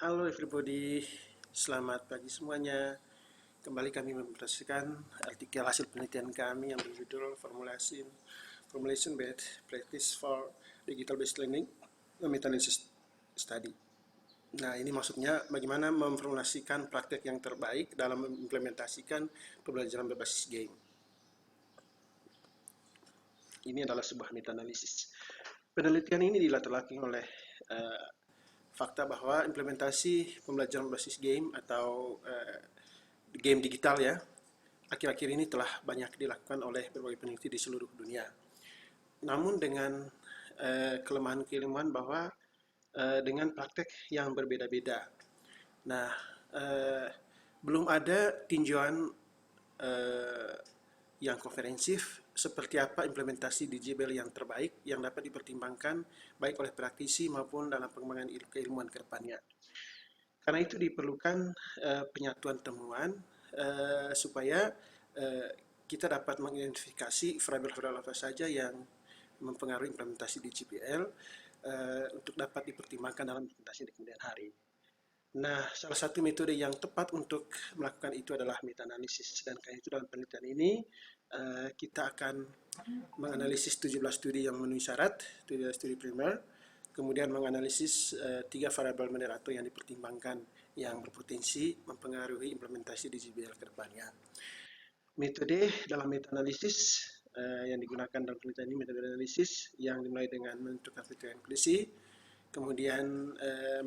Halo everybody, selamat pagi semuanya. Kembali kami mempresentasikan artikel hasil penelitian kami yang berjudul Formulation Based Practice for Digital Based Learning Meta-analysis Study. Nah, ini maksudnya bagaimana memformulasikan praktek yang terbaik dalam mengimplementasikan pembelajaran berbasis game. Ini adalah sebuah meta-analisis. Penelitian ini dilatar belakangi oleh fakta bahwa implementasi pembelajaran berbasis game atau game digital ya, akhir-akhir ini telah banyak dilakukan oleh berbagai peneliti di seluruh dunia. Namun dengan kelemahan-kelemahan bahwa dengan praktek yang berbeda-beda. Nah, belum ada tinjauan yang komprehensif seperti apa implementasi DigiBel yang terbaik yang dapat dipertimbangkan baik oleh praktisi maupun dalam pengembangan keilmuan ke depannya. Karena itu diperlukan penyatuan temuan supaya kita dapat mengidentifikasi variabel-variabel apa saja yang mempengaruhi implementasi DigiBL untuk dapat dipertimbangkan dalam implementasi di kemudian hari. Nah, salah satu metode yang tepat untuk melakukan itu adalah meta-analisis. Dan karena itu dalam penelitian ini kita akan menganalisis 17 studi yang memenuhi syarat, 17 studi primer, kemudian menganalisis 3 variabel moderator yang dipertimbangkan yang berpotensi mempengaruhi implementasi DigiBL ke depannya. Metode dalam meta-analisis yang digunakan dalam penelitian ini metode analisis yang dimulai dengan menentukan kriteria inklusi, kemudian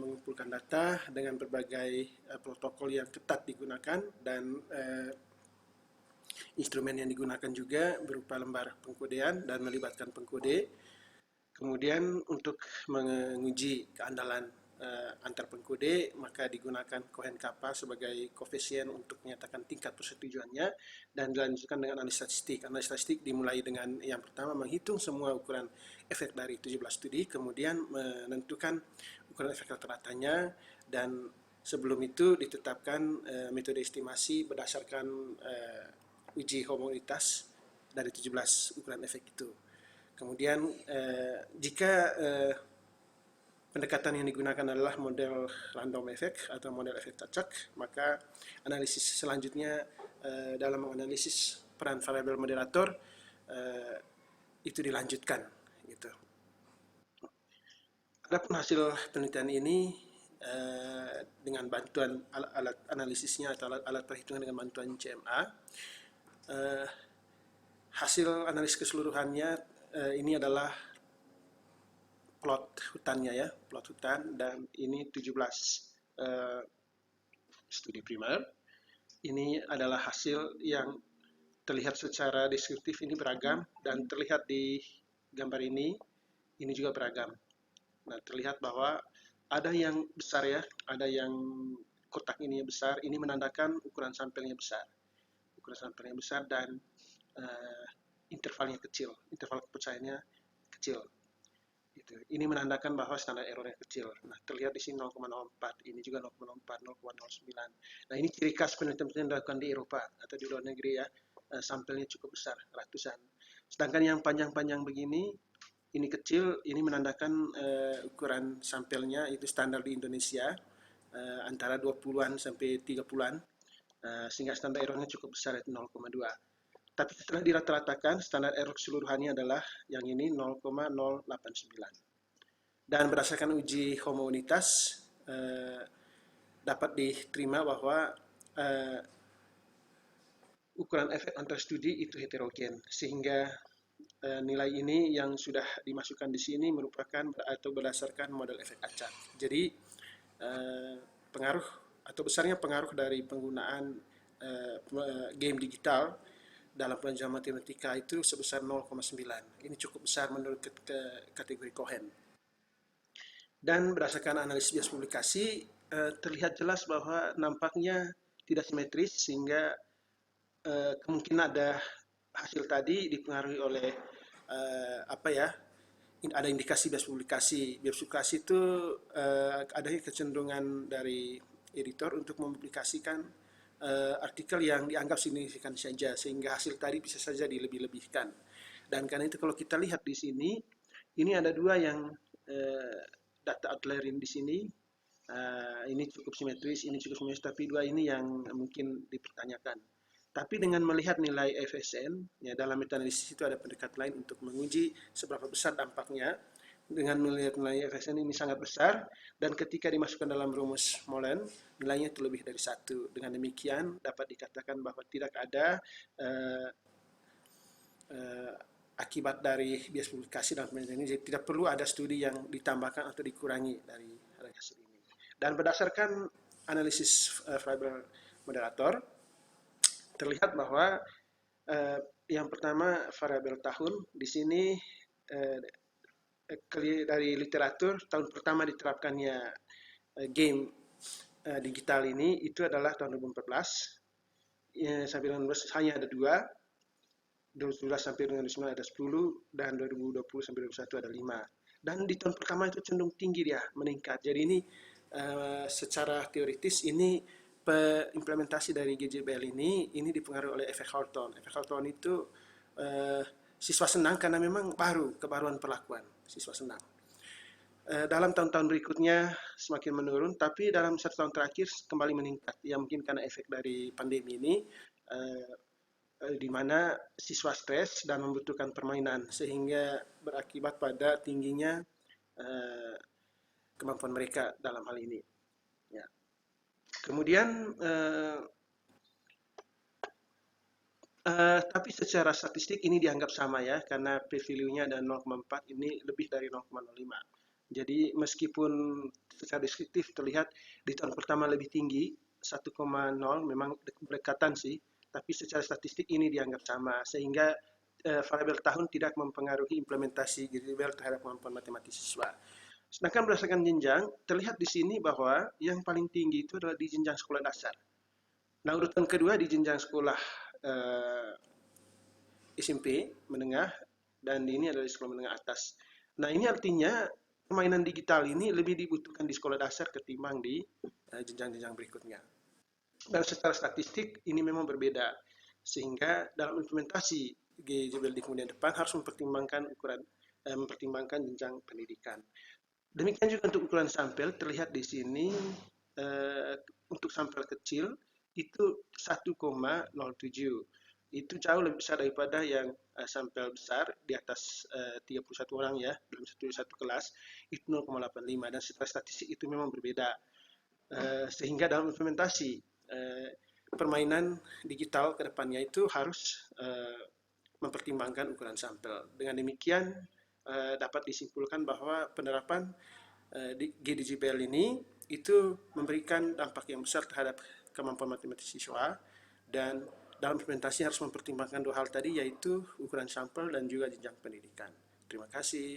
mengumpulkan data dengan berbagai protokol yang ketat digunakan dan instrumen yang digunakan juga berupa lembar pengkodean dan melibatkan pengkode. Kemudian untuk menguji keandalan antar pengkode, maka digunakan Cohen-Kappa sebagai koefisien untuk menyatakan tingkat persetujuannya dan dilanjutkan dengan analisis statistik. Analisis statistik dimulai dengan yang pertama menghitung semua ukuran efek dari 17 studi, kemudian menentukan ukuran efek rata-ratanya, dan sebelum itu ditetapkan metode estimasi berdasarkan uji homogenitas dari 17 ukuran efek itu. Kemudian jika pendekatan yang digunakan adalah model random effect atau model efek acak, maka analisis selanjutnya dalam menganalisis peran variabel moderator itu dilanjutkan gitu. Adapun hasil penelitian ini dengan bantuan alat analisisnya atau alat perhitungan dengan bantuan CMA, hasil analisis keseluruhannya ini adalah plot hutannya ya, plot hutan, dan ini 17 studi primer. Ini adalah hasil yang terlihat secara deskriptif ini beragam, dan terlihat di gambar ini juga beragam. Nah, terlihat bahwa ada yang besar ya, ada yang kotak ini besar, ini menandakan ukuran sampelnya besar. Ukuran sampelnya besar dan intervalnya kecil, interval kepercayaannya kecil. Gitu. Ini menandakan bahwa standar errornya kecil. Nah, terlihat di sini 0,04, ini juga 0,04, 0,09. Nah, ini ciri khas penelitian yang dilakukan di Eropa atau di luar negeri ya, sampelnya cukup besar, ratusan. Sedangkan yang panjang-panjang begini, ini kecil, ini menandakan ukuran sampelnya itu standar di Indonesia, antara 20-an sampai 30-an, sehingga standar errornya cukup besar, yaitu 0,2. Tapi setelah dirata-ratakan, standar error keseluruhannya adalah yang ini 0,089. Dan berdasarkan uji homogenitas, dapat diterima bahwa ukuran efek antar studi itu heterogen, sehingga nilai ini yang sudah dimasukkan di sini merupakan atau berdasarkan model efek acak. Jadi pengaruh atau besarnya pengaruh dari penggunaan game digital dalam pelajaran matematika itu sebesar 0,9. Ini cukup besar menurut kategori Cohen. Dan berdasarkan analisis bias publikasi, terlihat jelas bahwa nampaknya tidak simetris, sehingga kemungkinan ada hasil tadi dipengaruhi oleh ada indikasi bias publikasi. Bias publikasi itu ada kecenderungan dari editor untuk mempublikasikan artikel yang dianggap signifikan saja, sehingga hasil tadi bisa saja dilebih-lebihkan. Dan karena itu kalau kita lihat di sini, ini ada dua yang data outlier di sini, Ini cukup simetris, ini cukup simetris, tapi dua ini yang mungkin dipertanyakan. Tapi dengan melihat nilai FSN, ya dalam meta-analisis itu ada pendekatan lain untuk menguji seberapa besar dampaknya. Dengan melihat nilai FSN ini sangat besar, dan ketika dimasukkan dalam rumus Molen, nilainya itu lebih dari 1. Dengan demikian, dapat dikatakan bahwa tidak ada uh, uh, akibat dari bias publikasi dalam penelitian ini. Jadi tidak perlu ada studi yang ditambahkan atau dikurangi dari hasil ini. Dan berdasarkan analisis variabel moderator, terlihat bahwa yang pertama variabel tahun di sini dari literatur tahun pertama diterapkannya game digital ini itu adalah tahun 2014 sampai 2019 hanya ada 2, 2017 sampai 2019 ada 10, dan 2020 sampai 2021 ada 5. Dan di tahun pertama itu cenderung tinggi dia meningkat. Jadi ini secara teoritis ini implementasi dari GJBL ini dipengaruhi oleh efek Hawthorne. Efek Hawthorne itu siswa senang karena memang kebaruan perlakuan siswa senang. Dalam tahun-tahun berikutnya semakin menurun, tapi dalam 1 tahun terakhir kembali meningkat. Ya mungkin karena efek dari pandemi ini, di mana siswa stres dan membutuhkan permainan, sehingga berakibat pada tingginya kemampuan mereka dalam hal ini. Ya. Kemudian tapi secara statistik ini dianggap sama ya, karena p-value-nya ada 0,4, ini lebih dari 0,05. Jadi meskipun secara deskriptif terlihat di tahun pertama lebih tinggi, 1,0 memang berdekatan sih, tapi secara statistik ini dianggap sama, sehingga variabel tahun tidak mempengaruhi implementasi GJBL terhadap kemampuan matematis siswa. Sedangkan berdasarkan jenjang, terlihat di sini bahwa yang paling tinggi itu adalah di jenjang sekolah dasar. Nah, urutan kedua di jenjang sekolah SMP menengah, dan ini adalah sekolah menengah atas. Nah, ini artinya permainan digital ini lebih dibutuhkan di sekolah dasar ketimbang di jenjang-jenjang berikutnya. Dan secara statistik ini memang berbeda, sehingga dalam implementasi GJBL di kemudian depan harus mempertimbangkan jenjang pendidikan. Demikian juga untuk ukuran sampel, terlihat di sini untuk sampel kecil itu 1,07. Itu jauh lebih besar daripada yang sampel besar di atas 31 orang ya, dalam satu kelas, itu 0,85, dan secara statistik itu memang berbeda. Sehingga dalam implementasi permainan digital ke depannya itu harus mempertimbangkan ukuran sampel. Dengan demikian dapat disimpulkan bahwa penerapan GDJBL ini itu memberikan dampak yang besar terhadap kemampuan matematis siswa, dan dalam implementasi harus mempertimbangkan 2 hal tadi, yaitu ukuran sampel dan juga jenjang pendidikan. Terima kasih.